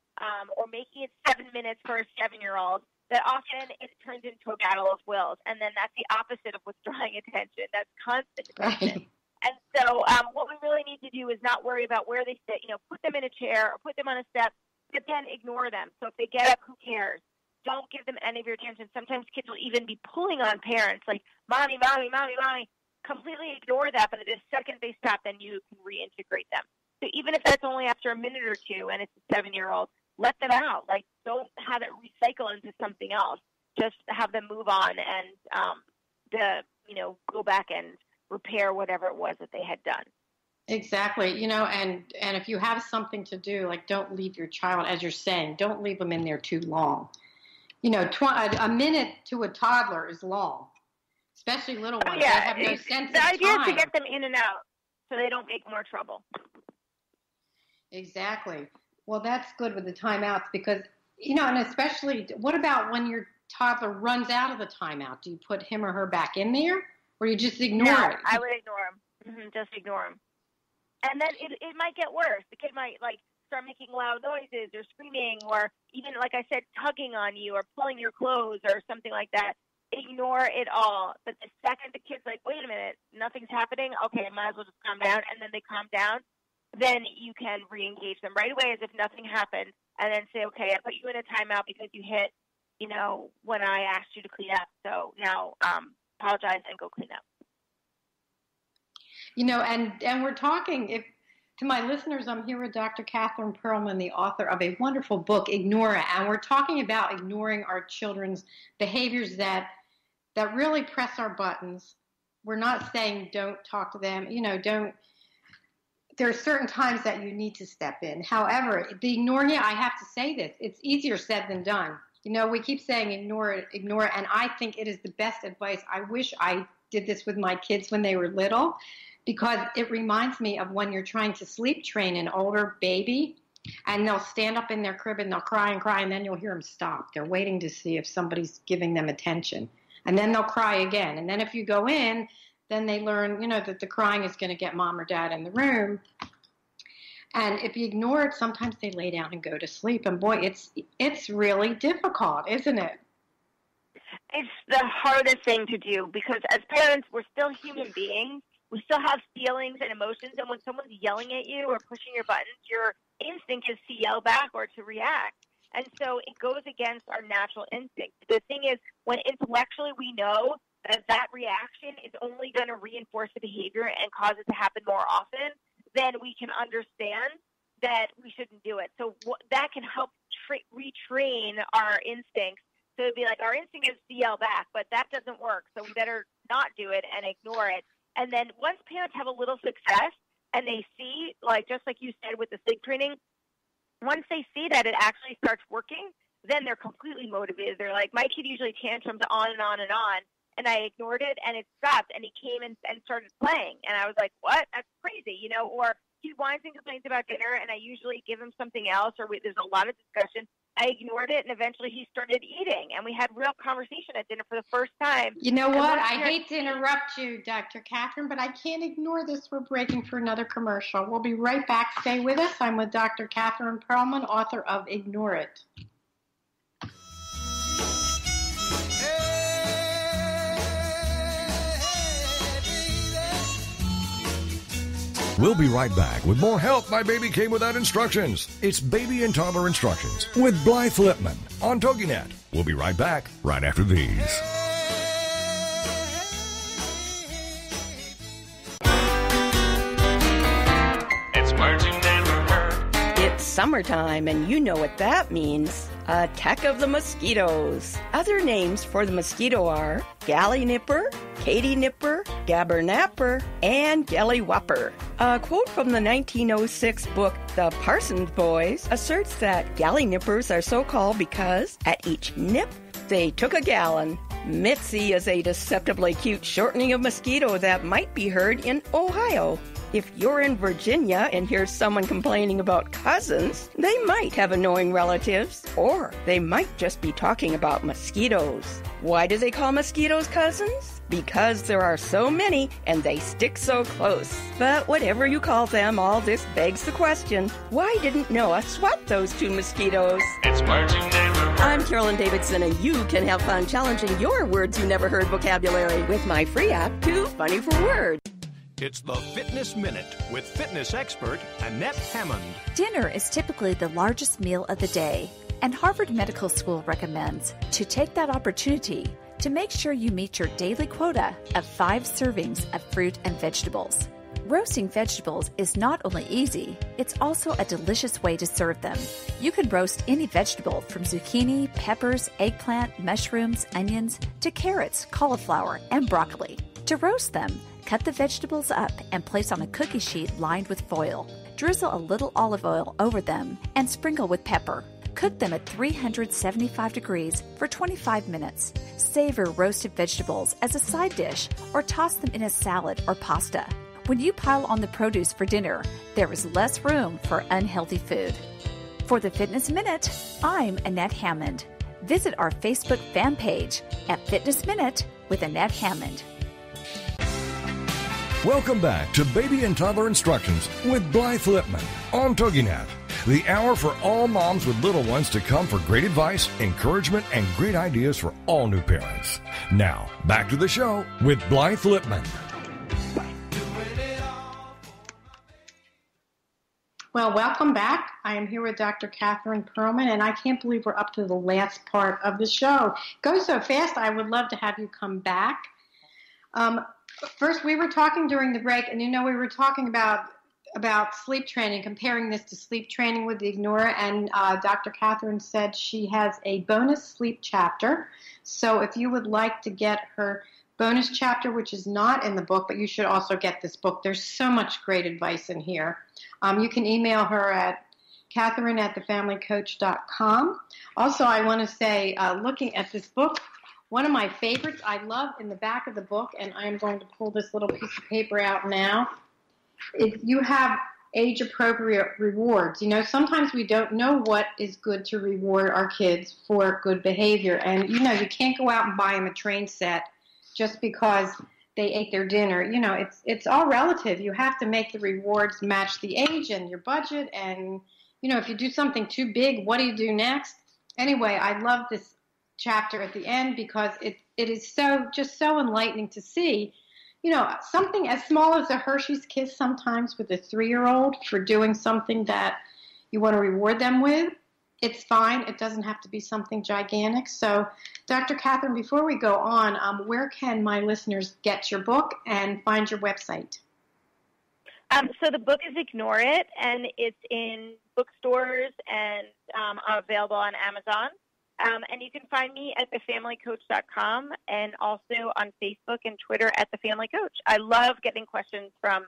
or making it 7 minutes for a 7-year-old that often it turns into a battle of wills. And then that's the opposite of withdrawing attention. That's constant attention. And so what we really need to do is not worry about where they sit. Put them in a chair or put them on a step, but then ignore them. So if they get up, who cares? Don't give them any of your attention. Sometimes kids will even be pulling on parents, like, mommy, mommy, mommy, mommy. Completely ignore that, but the second they stop, then you can reintegrate them. So even if that's only after a minute or two and it's a 7-year-old, let them out. Like, don't have it recycle into something else. Just have them move on and, go back and repair whatever it was that they had done. Exactly. And if you have something to do, like don't leave your child, as you're saying, don't leave them in there too long. A minute to a toddler is long. especially little ones. Oh, yeah. They have no sense The of idea time. is to get them in and out so they don't make more trouble. Exactly. Well, that's good with the timeouts because, and especially, what about when your toddler runs out of the timeout? Do you put him or her back in there, or you just ignore it? I would ignore him. Just ignore him. And then it might get worse. The kid might, start making loud noises or screaming or even, like I said, tugging on you or pulling your clothes or something like that. Ignore it all. But the second the kid's like, wait a minute, nothing's happening, okay, I might as well just calm down, and then they calm down, then you can re-engage them right away as if nothing happened, and then say, okay, I put you in a timeout because you hit, when I asked you to clean up, so now apologize and go clean up. And we're talking, to my listeners, I'm here with Dr. Catherine Perlman, the author of a wonderful book, Ignore It, and we're talking about ignoring our children's behaviors that really press our buttons. We're not saying don't talk to them, there are certain times that you need to step in. However, the ignoring it, I have to say this, it's easier said than done. We keep saying ignore it, and I think it is the best advice. I wish I did this with my kids when they were little, because it reminds me of when you're trying to sleep train an older baby, and they'll stand up in their crib and they'll cry, and then you'll hear them stop. They're waiting to see if somebody's giving them attention. And then they'll cry again. And then if you go in, then they learn, that the crying is going to get mom or dad in the room. And if you ignore it, sometimes they lay down and go to sleep. And boy, it's really difficult, isn't it? It's the hardest thing to do because as parents, we're still human beings. We still have feelings and emotions. And when someone's yelling at you or pushing your buttons, your instinct is to yell back or to react. And so it goes against our natural instinct. The thing is, when intellectually we know that reaction is only going to reinforce the behavior and cause it to happen more often, then we can understand that we shouldn't do it. So that can help retrain our instincts. So it'd be like our instinct is to yell back, but that doesn't work. So we better not do it and ignore it. And then once parents have a little success and they see, just like you said with the sleep training, once they see that it actually starts working, then they're completely motivated. They're like, my kid usually tantrums on and on and on, and I ignored it, and it stopped, and he came and started playing. And I was like, what? That's crazy, Or he whines and complains about dinner, and I usually give him something else, or there's a lot of discussion. I ignored it, and eventually he started eating, and we had real conversation at dinner for the first time. You know what? I hate to interrupt you, Dr. Catherine, but I can't ignore this. We're breaking for another commercial. We'll be right back. Stay with us. I'm with Dr. Catherine Perlman, author of Ignore It. We'll be right back with more Help My Baby Came Without Instructions. It's Baby and Toddler Instructions with Blythe Lipman on TogiNet. We'll be right back right after these. It's words you never heard. It's summertime, and you know what that means. Attack of the mosquitoes. Other names for the mosquito are galley nipper, Katy nipper, gabber napper, and gallywhopper. A quote from the 1906 book The Parsons Boys asserts that galley nippers are so called because at each nip they took a gallon. Mitzi is a deceptively cute shortening of mosquito that might be heard in Ohio. If you're in Virginia and hear someone complaining about cousins, they might have annoying relatives, or they might just be talking about mosquitoes. Why do they call mosquitoes cousins? Because there are so many and they stick so close. But whatever you call them, all this begs the question, why didn't Noah swat those two mosquitoes? It's words you never heard. I'm Carolyn Davidson, and you can have fun challenging your words you never heard vocabulary with my free app, Too Funny for Words. It's the Fitness Minute with fitness expert Annette Hammond. Dinner is typically the largest meal of the day, and Harvard Medical School recommends to take that opportunity to make sure you meet your daily quota of 5 servings of fruit and vegetables. Roasting vegetables is not only easy, it's also a delicious way to serve them. You can roast any vegetable from zucchini, peppers, eggplant, mushrooms, onions, to carrots, cauliflower, and broccoli. To roast them, cut the vegetables up and place on a cookie sheet lined with foil. Drizzle a little olive oil over them and sprinkle with pepper. Cook them at 375 degrees for 25 minutes. Savor roasted vegetables as a side dish or toss them in a salad or pasta. When you pile on the produce for dinner, there is less room for unhealthy food. For the Fitness Minute, I'm Annette Hammond. Visit our Facebook fan page at Fitness Minute with Annette Hammond. Welcome back to Baby and Toddler Instructions with Blythe Lipman on TogiNet, the hour for all moms with little ones to come for great advice, encouragement, and great ideas for all new parents. Now, back to the show with Blythe Lipman. Well, welcome back. I am here with Dr. Catherine Perlman, and I can't believe we're up to the last part of the show. It goes so fast, I would love to have you come back. First, we were talking during the break, and we were talking about sleep training, comparing this to sleep training with the Ignore, and Dr. Catherine said she has a bonus sleep chapter. So if you would like to get her bonus chapter, which is not in the book, but you should also get this book. There's so much great advice in here. You can email her at Catherine@thefamilycoach.com. Also, I want to say, looking at this book, one of my favorites I love in the back of the book, and I'm going to pull this little piece of paper out now, is you have age-appropriate rewards. Sometimes we don't know what is good to reward our kids for good behavior. And, you can't go out and buy them a train set just because they ate their dinner. It's all relative. You have to make the rewards match the age and your budget. And, if you do something too big, what do you do next? Anyway, I love this chapter at the end because it is so enlightening to see, something as small as a Hershey's Kiss sometimes with a 3-year-old for doing something that you want to reward them with. It's fine. It doesn't have to be something gigantic. So, Dr. Catherine, before we go on, where can my listeners get your book and find your website? So the book is Ignore It, and it's in bookstores and available on Amazon. And you can find me at thefamilycoach.com and also on Facebook and Twitter at The Family Coach. I love getting questions from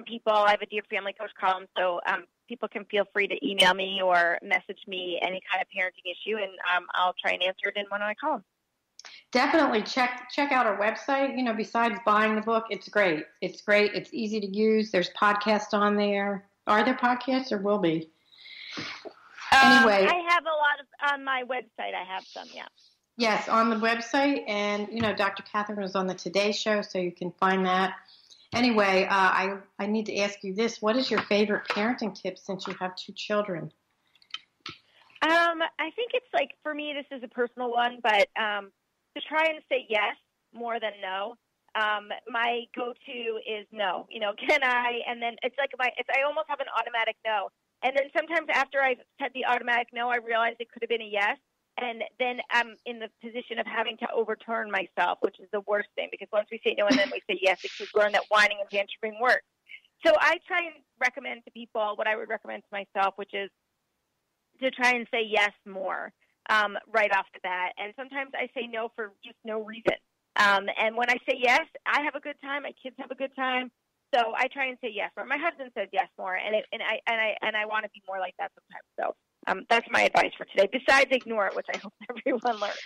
people. I have a Dear Family Coach column, so people can feel free to email me or message me any kind of parenting issue, and I'll try and answer it in one of my columns. Definitely check out our website. Besides buying the book, it's great. It's great. It's easy to use. There's podcasts on there. Are there podcasts or will be? Anyway, I have a lot of on my website. I have some, yeah. Yes, on the website, and Dr. Catherine was on the Today Show, so you can find that. Anyway, I need to ask you this: what is your favorite parenting tip since you have 2 children? I think it's for me, this is a personal one, but to try and say yes more than no. My go-to is no. Can I? And then it's I almost have an automatic no. And then sometimes after I've said the automatic no, I realize it could have been a yes. And then I'm in the position of having to overturn myself, which is the worst thing, because once we say no and then we say yes, because we learn that whining and tantruming works. So I try and recommend to people what I would recommend to myself, which is to try and say yes more right off the bat. And sometimes I say no for just no reason. And when I say yes, I have a good time. My kids have a good time. So I try and say yes more. My husband says yes more, and I want to be more like that sometimes. So that's my advice for today. Besides Ignore It, which I hope everyone learns.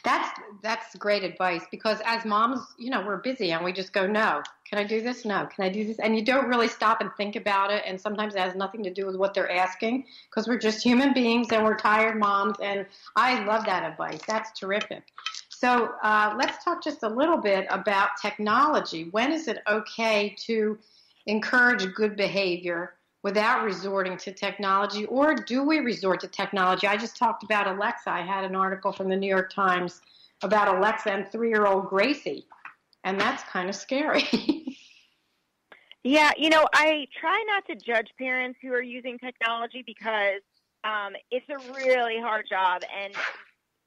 That's great advice, because as moms, we're busy and we just go, no. Can I do this? No. Can I do this? And you don't really stop and think about it. And sometimes it has nothing to do with what they're asking, because we're just human beings and we're tired moms. And I love that advice. That's terrific. So let's talk just a little bit about technology. When is it okay to encourage good behavior without resorting to technology, or do we resort to technology? I just talked about Alexa. I had an article from the New York Times about Alexa and 3-year-old Gracie, and that's kind of scary. Yeah, I try not to judge parents who are using technology because it's a really hard job, and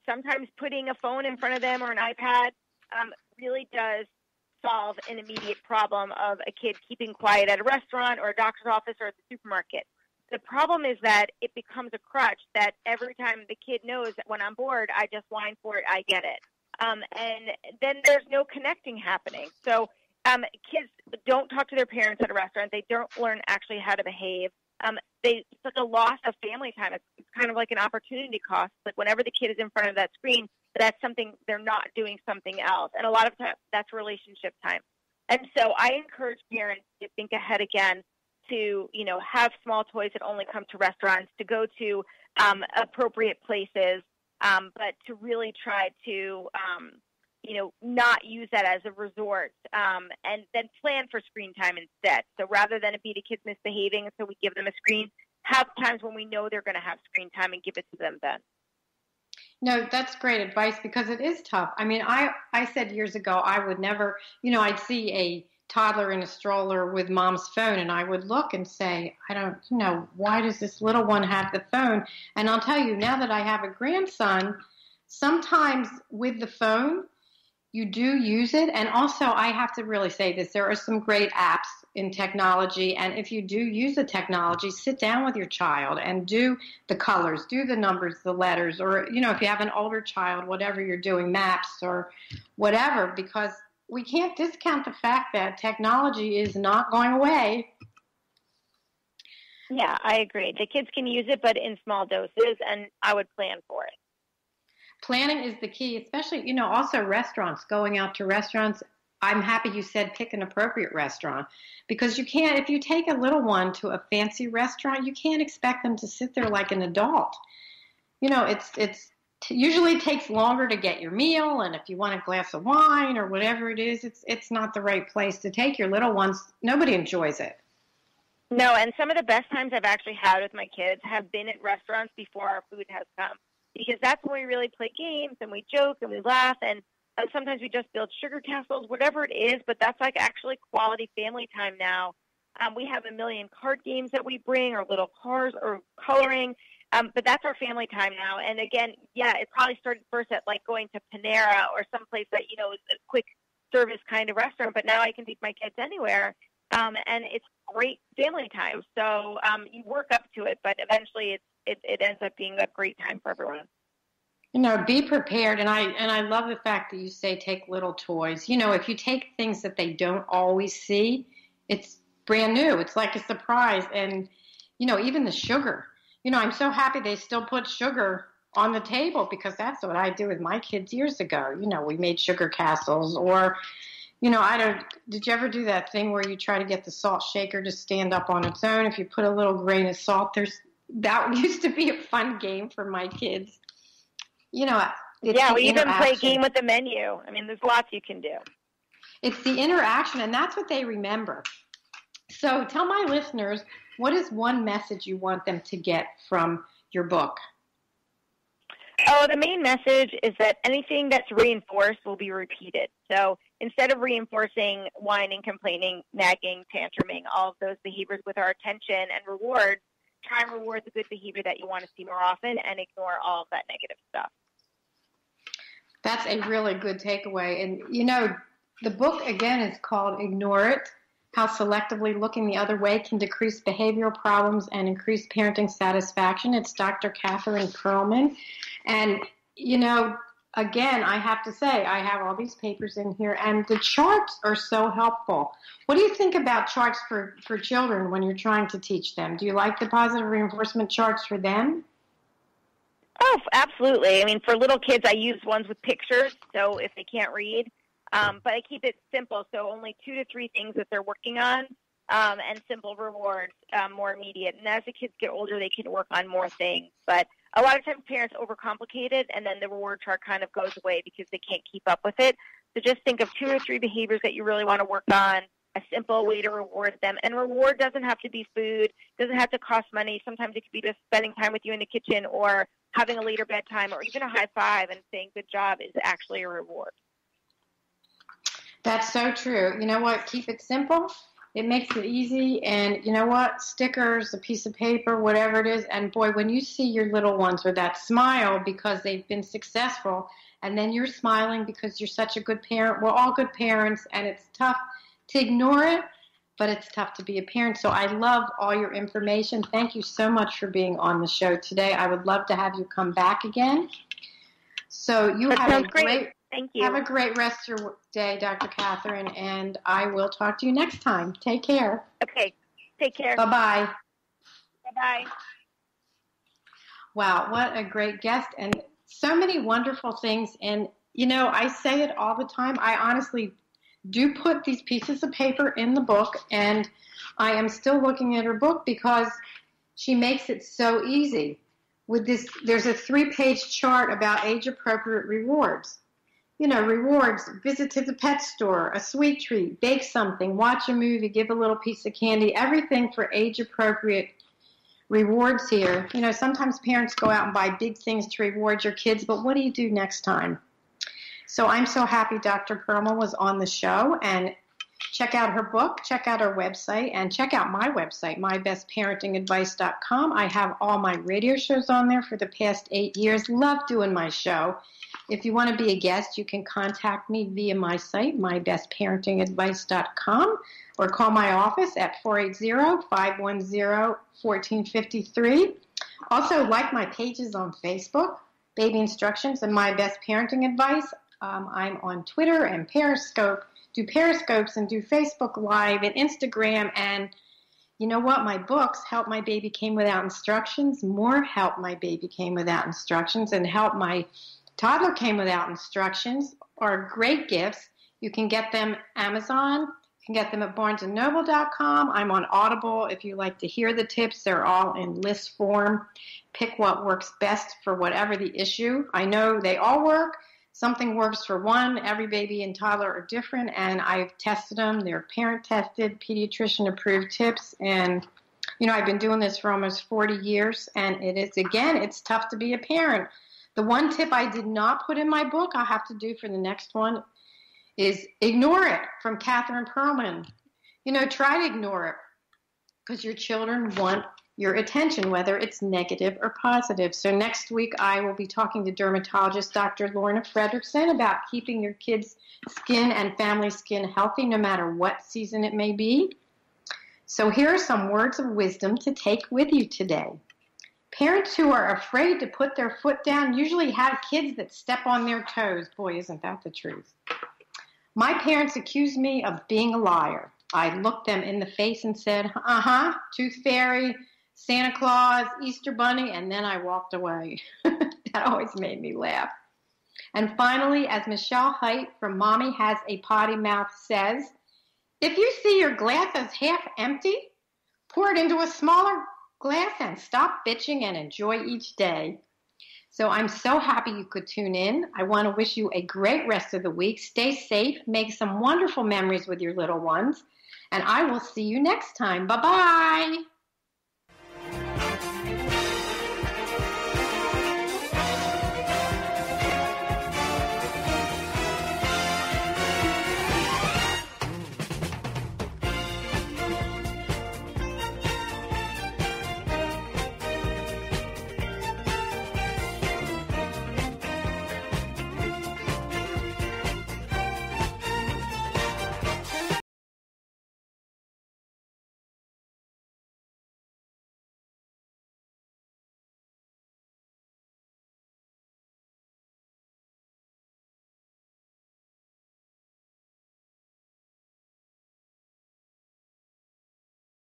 sometimes putting a phone in front of them or an iPad really does solve an immediate problem of a kid keeping quiet at a restaurant or a doctor's office or at the supermarket. The problem is that it becomes a crutch that every time the kid knows that when I'm bored, I just whine for it, I get it. And then there's no connecting happening. So kids don't talk to their parents at a restaurant. They don't learn actually how to behave. It's like a loss of family time. It's kind of like an opportunity cost. Like whenever the kid is in front of that screen, that's something they're not doing something else. And a lot of times that's relationship time. And so I encourage parents to think ahead again, to, have small toys that only come to restaurants, to go to appropriate places, but to really try to, not use that as a resort, and then plan for screen time instead. So rather than it be the kids misbehaving, so we give them a screen, have times when we know they're going to have screen time and give it to them then. No, that's great advice because it is tough. I mean, I said years ago I would never, I'd see a toddler in a stroller with mom's phone and I would look and say, I don't, why does this little one have the phone? And I'll tell you, now that I have a grandson, sometimes with the phone, you do use it. And also, I have to really say this, there are some great apps in technology. And if you do use the technology, sit down with your child and do the colors, do the numbers, the letters, or, if you have an older child, whatever you're doing, maps or whatever, because we can't discount the fact that technology is not going away. Yeah, I agree. The kids can use it, but in small doses, and I would plan for it. Planning is the key, especially, also restaurants, going out to restaurants. I'm happy you said pick an appropriate restaurant because you can't, if you take a little one to a fancy restaurant, you can't expect them to sit there like an adult. It's usually takes longer to get your meal. And if you want a glass of wine or whatever it is, it's not the right place to take your little ones. Nobody enjoys it. No, and some of the best times I've actually had with my kids have been at restaurants before our food has come. Because that's when we really play games and we joke and we laugh and sometimes we just build sugar castles, whatever it is, but that's like actually quality family time now. We have a million card games that we bring or little cars or coloring, but that's our family time now. And again, it probably started first at like going to Panera or someplace that, is a quick service kind of restaurant, but now I can take my kids anywhere. And it's great family time. So you work up to it, but eventually it ends up being a great time for everyone. Be prepared. And I love the fact that you say take little toys. If you take things that they don't always see, it's brand new. It's like a surprise. And, even the sugar, I'm so happy they still put sugar on the table because that's what I did with my kids years ago. We made sugar castles or, did you ever do that thing where you try to get the salt shaker to stand up on its own? If you put a little grain of salt, that used to be a fun game for my kids. We even play a game with the menu. I mean, there's lots you can do. It's the interaction, and that's what they remember. So tell my listeners, what is one message you want them to get from your book? Oh, the main message is that anything that's reinforced will be repeated. So instead of reinforcing whining, complaining, nagging, tantruming, all of those behaviors with our attention and reward, try and reward the good behavior that you want to see more often and ignore all of that negative stuff. That's a really good takeaway. And, the book, again, is called Ignore It, How Selectively Looking the Other Way Can Decrease Behavioral Problems and Increase Parenting Satisfaction. It's Dr. Catherine Perlman. And, again, I have to say, I have all these papers in here, and the charts are so helpful. What do you think about charts for children when you're trying to teach them? Do you like the positive reinforcement charts for them? Oh, absolutely. I mean, for little kids, I use ones with pictures, so if they can't read. But I keep it simple, so only 2 to 3 things that they're working on, and simple rewards, more immediate. And as the kids get older, they can work on more things. But a lot of times parents overcomplicate it, and then the reward chart kind of goes away because they can't keep up with it. So just think of 2 or 3 behaviors that you really want to work on, a simple way to reward them. And reward doesn't have to be food, doesn't have to cost money. Sometimes it could be just spending time with you in the kitchen or having a later bedtime or even a high five and saying good job is actually a reward. That's so true. You know what? Keep it simple. It makes it easy. And you know what? Stickers, a piece of paper, whatever it is. And boy, when you see your little ones with that smile because they've been successful, and then you're smiling because you're such a good parent. We're all good parents, and it's tough to ignore it, but it's tough to be a parent. So I love all your information. Thank you so much for being on the show today. I would love to have you come back again. So you have a great Thank you. Have a great rest of your day, Dr. Catherine, and I will talk to you next time. Take care. Okay. Take care. Bye-bye. Bye-bye. Wow, what a great guest, and so many wonderful things. And, I say it all the time. I honestly do put these pieces of paper in the book, and I am still looking at her book because she makes it so easy. With this, there's a 3-page chart about age-appropriate rewards. Rewards, visit to the pet store, a sweet treat, bake something, watch a movie, give a little piece of candy, everything for age-appropriate rewards here. Sometimes parents go out and buy big things to reward your kids, but what do you do next time? So I'm so happy Dr. Perlman was on the show, and check out her book, check out her website, and check out my website, mybestparentingadvice.com. I have all my radio shows on there for the past 8 years. Love doing my show. If you want to be a guest, you can contact me via my site, mybestparentingadvice.com, or call my office at 480-510-1453. Also, like my pages on Facebook, Baby Instructions and My Best Parenting Advice. I'm on Twitter and Periscope, do Periscopes and do Facebook Live and Instagram. And you know what? My books, Help My Baby Came Without Instructions, More Help My Baby Came Without Instructions, and Help My Toddler Came Without Instructions are great gifts. You can get them Amazon. You can get them at barnesandnoble.com. I'm on Audible. If you like to hear the tips, they're all in list form. Pick what works best for whatever the issue. I know they all work. Something works for one. Every baby and toddler are different, and I've tested them. They're parent-tested, pediatrician-approved tips, and, I've been doing this for almost 40 years, and it's tough to be a parent. The one tip I did not put in my book, I'll have to do for the next one, is ignore it, from Catherine Perlman. Try to ignore it, because your children want your attention, whether it's negative or positive. So next week I will be talking to dermatologist Dr. Lorna Fredrickson about keeping your kids' skin and family skin healthy no matter what season it may be. So here are some words of wisdom to take with you today. Parents who are afraid to put their foot down usually have kids that step on their toes. Boy, isn't that the truth. My parents accused me of being a liar. I looked them in the face and said, Tooth Fairy, Santa Claus, Easter Bunny, and then I walked away. That always made me laugh. And finally, as Michelle Height from Mommy Has a Potty Mouth says, if you see your glass as half empty, pour it into a smaller glass and stop bitching and enjoy each day. So I'm so happy you could tune in. I want to wish you a great rest of the week. Stay safe. Make some wonderful memories with your little ones. And I will see you next time. Bye-bye.